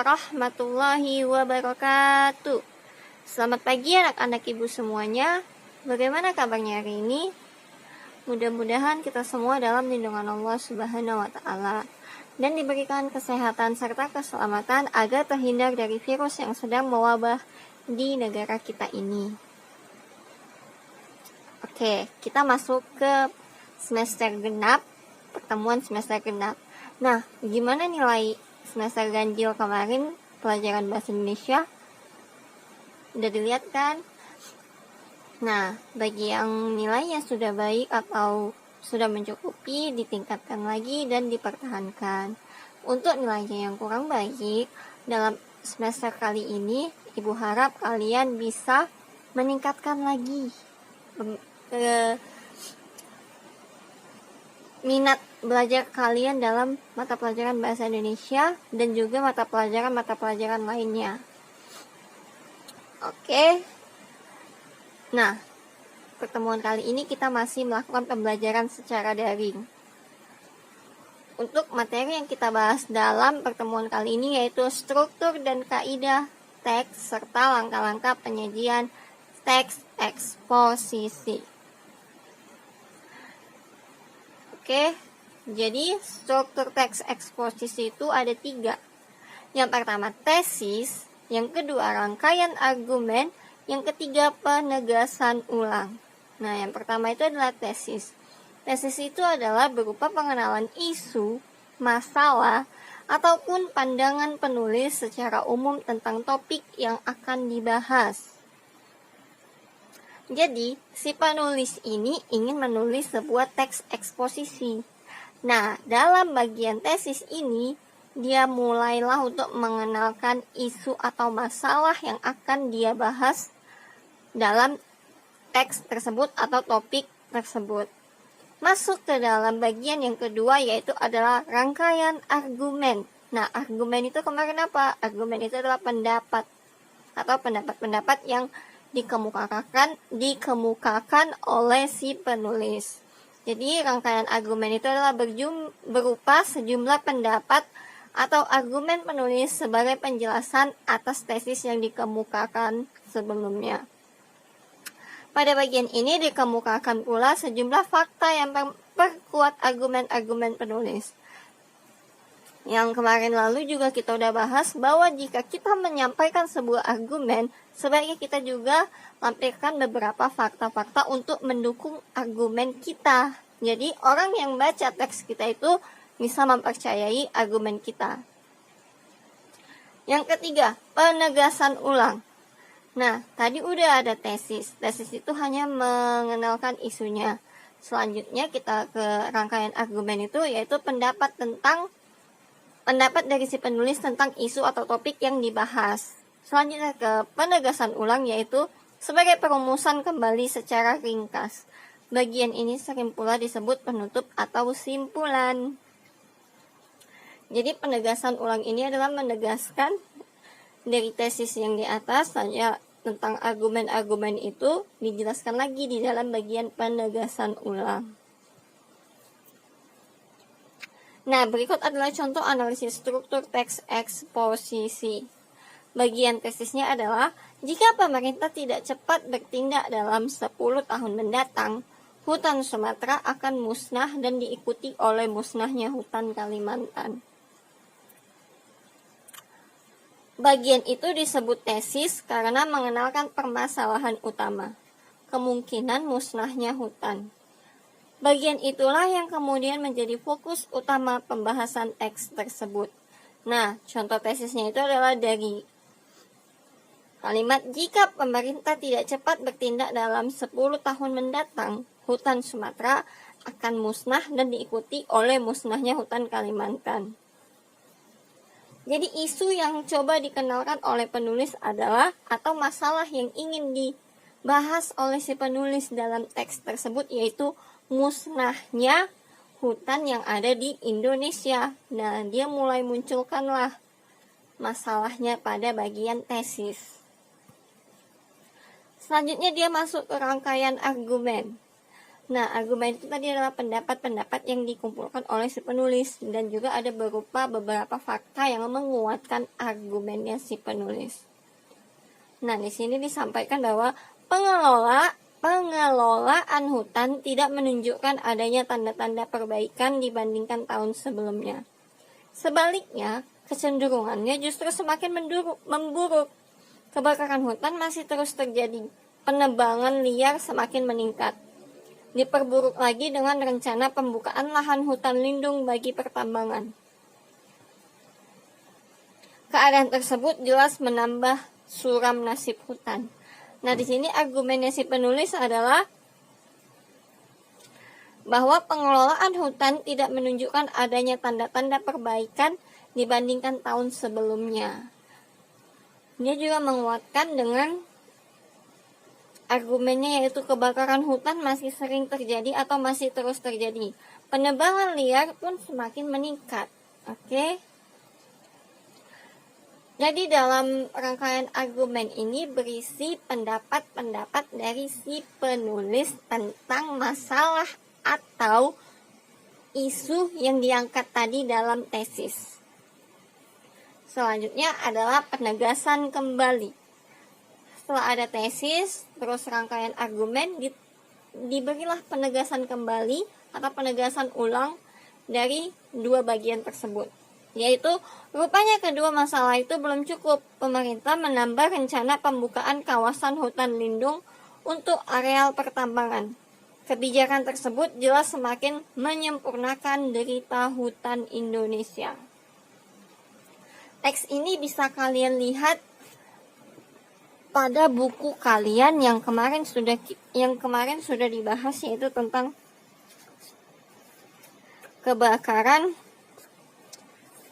warahmatullahi wabarakatuh. Selamat pagi anak-anak ibu semuanya. Bagaimana kabarnya hari ini? Mudah-mudahan kita semua dalam lindungan Allah Subhanahu wa Ta'ala dan diberikan kesehatan serta keselamatan agar terhindar dari virus yang sedang mewabah di negara kita ini. Oke, kita masuk ke semester genap, pertemuan semester genap. Nah, gimana nilai semester ganjil kemarin pelajaran bahasa Indonesia? Udah dilihat kan? Nah, bagi yang nilainya sudah baik atau sudah mencukupi, ditingkatkan lagi dan dipertahankan. Untuk nilainya yang kurang baik, dalam semester kali ini, Ibu harap kalian bisa meningkatkan lagi minat belajar kalian dalam mata pelajaran bahasa Indonesia dan juga mata pelajaran lainnya. Oke. Nah, pertemuan kali ini kita masih melakukan pembelajaran secara daring. Untuk materi yang kita bahas dalam pertemuan kali ini yaitu struktur dan kaidah teks serta langkah-langkah penyajian teks eksposisi. Oke, jadi struktur teks eksposisi itu ada 3. Yang pertama tesis, yang kedua rangkaian argumen, yang ketiga penegasan ulang. Nah, yang pertama itu adalah tesis. Tesis itu adalah berupa pengenalan isu, masalah, ataupun pandangan penulis secara umum tentang topik yang akan dibahas. Jadi, si penulis ini ingin menulis sebuah teks eksposisi. Nah, dalam bagian tesis ini, dia mulailah untuk mengenalkan isu atau masalah yang akan dia bahas dalam teks tersebut atau topik tersebut. Masuk ke dalam bagian yang kedua yaitu adalah rangkaian argumen. Nah, argumen itu kemarin apa? Argumen itu adalah pendapat atau pendapat-pendapat yang dikemukakan oleh si penulis. Jadi rangkaian argumen itu adalah berupa sejumlah pendapat atau argumen penulis sebagai penjelasan atas tesis yang dikemukakan sebelumnya. Pada bagian ini dikemukakan pula sejumlah fakta yang memperkuat argumen-argumen penulis. Yang kemarin lalu juga kita udah bahas bahwa jika kita menyampaikan sebuah argumen, sebaiknya kita juga lampirkan beberapa fakta-fakta untuk mendukung argumen kita. Jadi orang yang baca teks kita itu bisa mempercayai argumen kita. Yang ketiga, penegasan ulang. Nah, tadi udah ada tesis. Tesis itu hanya mengenalkan isunya. Selanjutnya kita ke rangkaian argumen itu yaitu pendapat dari si penulis tentang isu atau topik yang dibahas. Selanjutnya ke penegasan ulang yaitu sebagai perumusan kembali secara ringkas. Bagian ini sering pula disebut penutup atau simpulan. Jadi penegasan ulang ini adalah menegaskan dari tesis yang di atas saja tentang argumen-argumen itu dijelaskan lagi di dalam bagian penegasan ulang. Nah, berikut adalah contoh analisis struktur teks eksposisi. Bagian tesisnya adalah, jika pemerintah tidak cepat bertindak dalam 10 tahun mendatang, hutan Sumatera akan musnah dan diikuti oleh musnahnya hutan Kalimantan. Bagian itu disebut tesis karena mengenalkan permasalahan utama, kemungkinan musnahnya hutan. Bagian itulah yang kemudian menjadi fokus utama pembahasan teks tersebut. Nah, contoh tesisnya itu adalah dari kalimat, jika pemerintah tidak cepat bertindak dalam 10 tahun mendatang, hutan Sumatera akan musnah dan diikuti oleh musnahnya hutan Kalimantan. Jadi isu yang coba dikenalkan oleh penulis adalah atau masalah yang ingin dibahas oleh si penulis dalam teks tersebut yaitu musnahnya hutan yang ada di Indonesia. Nah, dia mulai munculkanlah masalahnya pada bagian tesis. Selanjutnya dia masuk ke rangkaian argumen. Nah, argumen itu tadi adalah pendapat-pendapat yang dikumpulkan oleh si penulis, dan juga ada berupa beberapa fakta yang menguatkan argumennya si penulis. Nah, di sini disampaikan bahwa pengelolaan hutan tidak menunjukkan adanya tanda-tanda perbaikan dibandingkan tahun sebelumnya. Sebaliknya, kecenderungannya justru semakin memburuk. Kebakaran hutan masih terus terjadi. Penebangan liar semakin meningkat. Diperburuk lagi dengan rencana pembukaan lahan hutan lindung bagi pertambangan. Keadaan tersebut jelas menambah suram nasib hutan. Nah, di sini argumennya si penulis adalah bahwa pengelolaan hutan tidak menunjukkan adanya tanda-tanda perbaikan dibandingkan tahun sebelumnya. Dia juga menguatkan dengan argumennya, yaitu kebakaran hutan masih sering terjadi atau masih terus terjadi. Penebangan liar pun semakin meningkat. Oke. Jadi dalam rangkaian argumen ini berisi pendapat-pendapat dari si penulis tentang masalah atau isu yang diangkat tadi dalam tesis. Selanjutnya adalah penegasan kembali. Setelah ada tesis, terus rangkaian argumen, diberilah penegasan kembali atau penegasan ulang dari dua bagian tersebut. Yaitu, rupanya kedua masalah itu belum cukup. Pemerintah menambah rencana pembukaan kawasan hutan lindung untuk areal pertambangan. Kebijakan tersebut jelas semakin menyempurnakan derita hutan Indonesia. Teks ini bisa kalian lihat pada buku kalian yang kemarin sudah dibahas, yaitu tentang kebakaran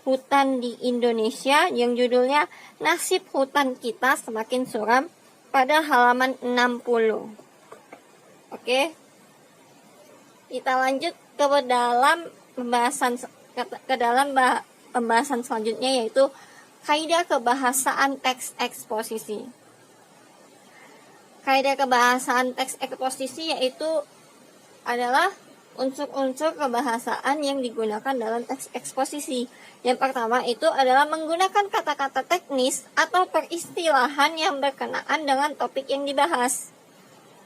hutan di Indonesia yang judulnya Nasib Hutan Kita Semakin Suram pada halaman 60. Oke. Kita lanjut ke dalam pembahasan selanjutnya, yaitu kaidah kebahasaan teks eksposisi. Kaidah kebahasaan teks eksposisi yaitu adalah unsur-unsur kebahasaan yang digunakan dalam teks eksposisi. Yang pertama itu adalah menggunakan kata-kata teknis atau peristilahan yang berkenaan dengan topik yang dibahas.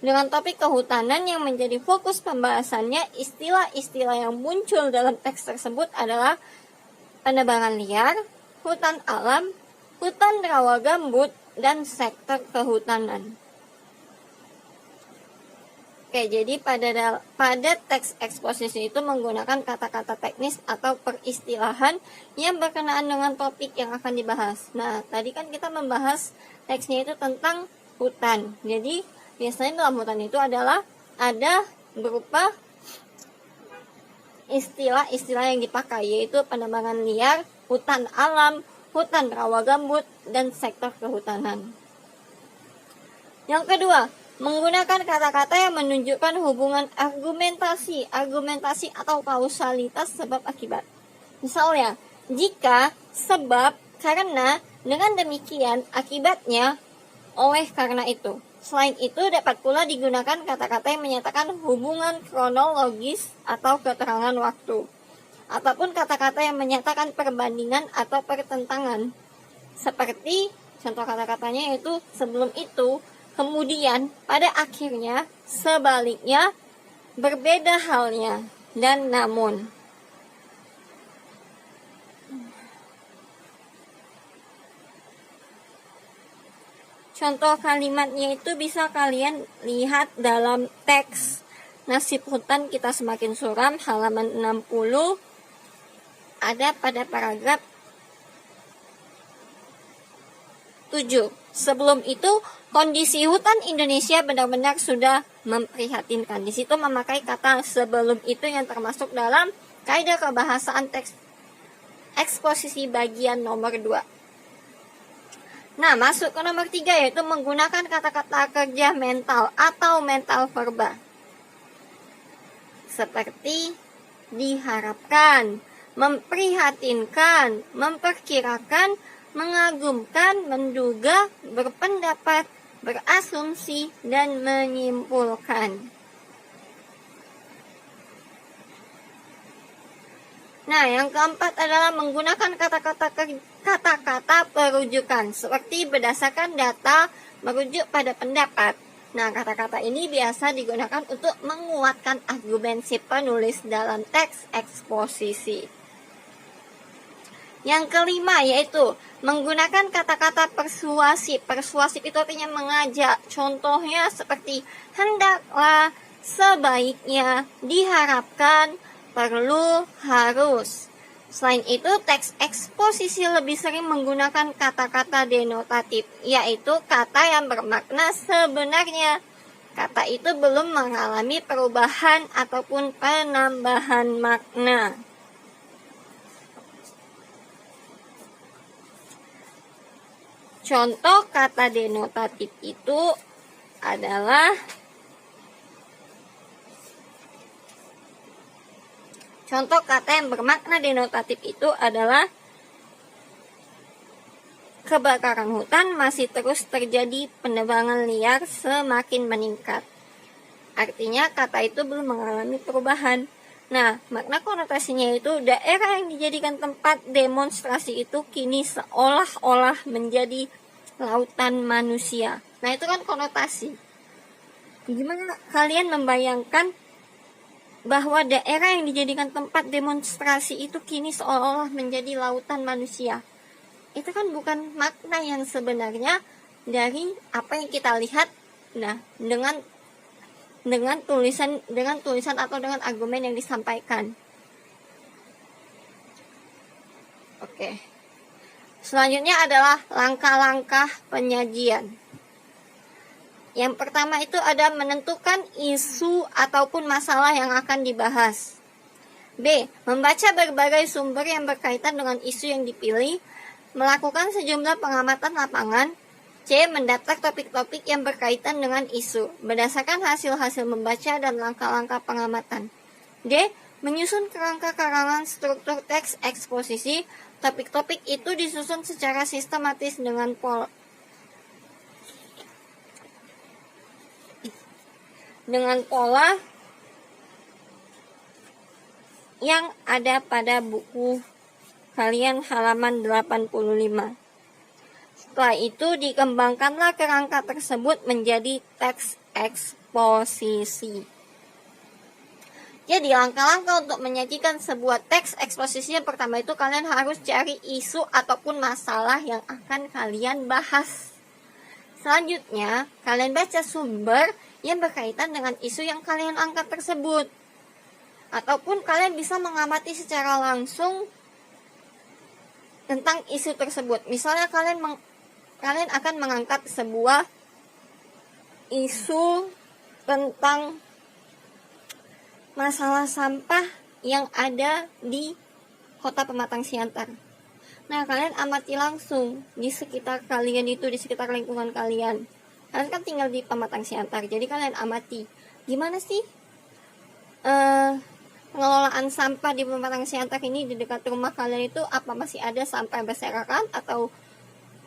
Dengan topik kehutanan yang menjadi fokus pembahasannya, istilah-istilah yang muncul dalam teks tersebut adalah penebangan liar, hutan alam, hutan rawa gambut, dan sektor kehutanan. Oke, jadi pada teks eksposisi itu menggunakan kata-kata teknis atau peristilahan yang berkenaan dengan topik yang akan dibahas. Nah, tadi kan kita membahas teksnya itu tentang hutan. Jadi, biasanya dalam hutan itu adalah ada berupa istilah-istilah yang dipakai, yaitu penebangan liar, hutan alam, hutan rawa gambut, dan sektor kehutanan. Yang kedua, menggunakan kata-kata yang menunjukkan hubungan argumentasi atau kausalitas sebab akibat. Misalnya, jika, sebab, karena, dengan demikian, akibatnya, oleh karena itu. Selain itu, dapat pula digunakan kata-kata yang menyatakan hubungan kronologis atau keterangan waktu. Ataupun kata-kata yang menyatakan perbandingan atau pertentangan. Seperti, contoh kata-katanya yaitu sebelum itu, kemudian, pada akhirnya, sebaliknya, berbeda halnya, dan namun. Contoh kalimatnya itu bisa kalian lihat dalam teks Nasib Hutan Kita Semakin Suram halaman 60, ada pada paragraf 7. Sebelum itu, kondisi hutan Indonesia benar-benar sudah memprihatinkan. Di situ memakai kata sebelum itu yang termasuk dalam kaidah kebahasaan teks eksposisi bagian nomor 2. Nah, masuk ke nomor 3, yaitu menggunakan kata-kata kerja mental atau mental verba. Seperti diharapkan, memprihatinkan, memperkirakan, mengagumkan, menduga, berpendapat, berasumsi, dan menyimpulkan. Nah, yang keempat adalah menggunakan kata-kata perujukan seperti berdasarkan data, merujuk pada pendapat. Nah, kata-kata ini biasa digunakan untuk menguatkan argumen si penulis dalam teks eksposisi. Yang kelima yaitu menggunakan kata-kata persuasif. Persuasif itu artinya mengajak. Contohnya seperti hendaklah, sebaiknya, diharapkan, perlu, harus. Selain itu, teks eksposisi lebih sering menggunakan kata-kata denotatif, yaitu kata yang bermakna sebenarnya. Kata itu belum mengalami perubahan ataupun penambahan makna. Contoh kata denotatif itu adalah Contoh kata yang bermakna denotatif itu adalah kebakaran hutan masih terus terjadi, penebangan liar semakin meningkat. Artinya kata itu belum mengalami perubahan. Nah, makna konotasinya itu daerah yang dijadikan tempat demonstrasi itu kini seolah-olah menjadi lautan manusia. Nah, itu kan konotasi. Gimana kalian membayangkan bahwa daerah yang dijadikan tempat demonstrasi itu kini seolah-olah menjadi lautan manusia? Itu kan bukan makna yang sebenarnya dari apa yang kita lihat. Nah, dengan tulisan atau dengan argumen yang disampaikan. Oke. Selanjutnya adalah langkah-langkah penyajian. Yang pertama itu ada menentukan isu ataupun masalah yang akan dibahas. B. Membaca berbagai sumber yang berkaitan dengan isu yang dipilih, melakukan sejumlah pengamatan lapangan. C. Mendaftar topik-topik yang berkaitan dengan isu, berdasarkan hasil-hasil membaca dan langkah-langkah pengamatan. D. Menyusun kerangka karangan struktur teks eksposisi. Topik-topik itu disusun secara sistematis dengan pola yang ada pada buku kalian halaman 85. Setelah itu dikembangkanlah kerangka tersebut menjadi teks eksposisi. Jadi langkah-langkah untuk menyajikan sebuah teks eksposisi yang pertama itu kalian harus cari isu ataupun masalah yang akan kalian bahas. Selanjutnya, kalian baca sumber yang berkaitan dengan isu yang kalian angkat tersebut. Ataupun kalian bisa mengamati secara langsung tentang isu tersebut. Misalnya kalian akan mengangkat sebuah isu tentang masalah sampah yang ada di Kota Pematang Siantar. Nah, kalian amati langsung di sekitar kalian itu, di sekitar lingkungan kalian. Kalian kan tinggal di Pematang Siantar, jadi kalian amati gimana sih pengelolaan sampah di Pematang Siantar ini di dekat rumah kalian itu, apa masih ada sampah berserakan atau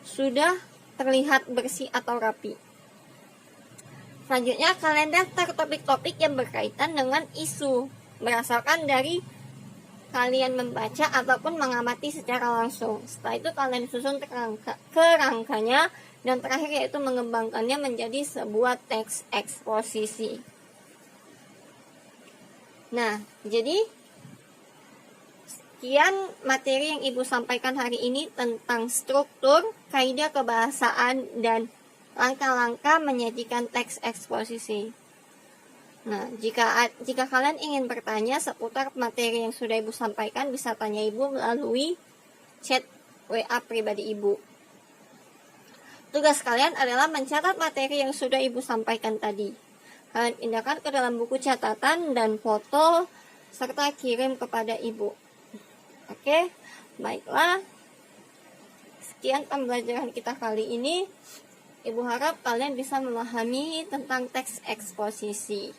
sudah terlihat bersih atau rapi. Selanjutnya, kalian daftar topik-topik yang berkaitan dengan isu berdasarkan dari kalian membaca ataupun mengamati secara langsung. Setelah itu kalian susun kerangkanya, dan terakhir yaitu mengembangkannya menjadi sebuah teks eksposisi. Nah, jadi sekian materi yang Ibu sampaikan hari ini tentang struktur, kaidah kebahasaan, dan langkah-langkah menyajikan teks eksposisi. Nah, jika kalian ingin bertanya seputar materi yang sudah Ibu sampaikan, bisa tanya Ibu melalui chat WA pribadi Ibu. Tugas kalian adalah mencatat materi yang sudah Ibu sampaikan tadi. Kalian pindahkan ke dalam buku catatan dan foto, serta kirim kepada Ibu. Oke, baiklah. Sekian pembelajaran kita kali ini. Ibu harap kalian bisa memahami tentang teks eksposisi.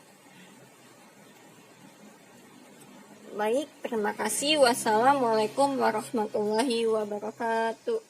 Baik, terima kasih. Wassalamualaikum warahmatullahi wabarakatuh.